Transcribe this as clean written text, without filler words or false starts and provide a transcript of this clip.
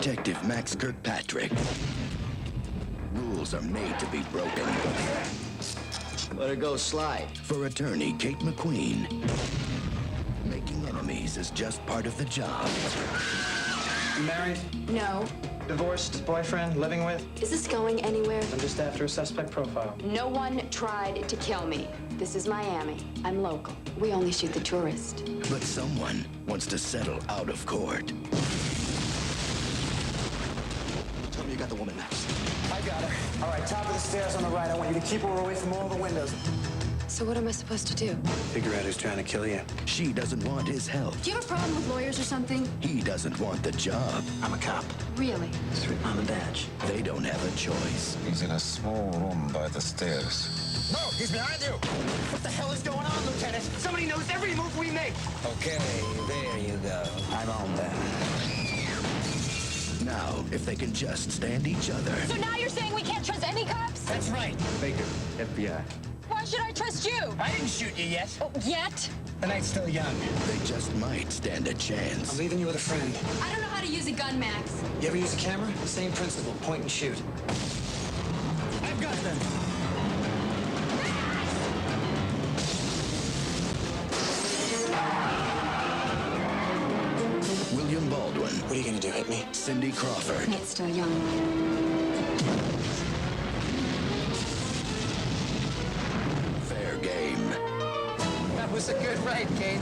Detective Max Kirkpatrick. Rules are made to be broken. Let her go slide. For attorney Kate McQueen, making enemies is just part of the job. You married? No. Divorced? Boyfriend? Living with? Is this going anywhere? I'm just after a suspect profile. No one tried to kill me. This is Miami. I'm local. We only shoot the tourist. But someone wants to settle out of court. Tell me you got the woman, Max. I got her. All right, top of the stairs on the right. I want you to keep her away from all the windows. So what am I supposed to do? Figure out who's trying to kill you. She doesn't want his help. Do you have a problem with lawyers or something? He doesn't want the job. I'm a cop. Really? It's written on the badge. They don't have a choice. He's in a small room by the stairs. No, he's behind you! What the hell is going on, Lieutenant? Somebody knows every move we make! Okay, there you go. I'm on that. Now, if they can just stand each other. So now you're saying we can't trust any cops? That's right. Baker, FBI. Why should I trust you? I didn't shoot you yet. Oh, yet? The night's still young. They just might stand a I'm chance. leaving you with a friend. I don't know how to use a gun, Max. You ever use a camera? Same principle. Point and shoot. I've got them. William Baldwin, What are you gonna do, hit me? Cindy Crawford, It's still young. fair game. That was a good ride, Kate.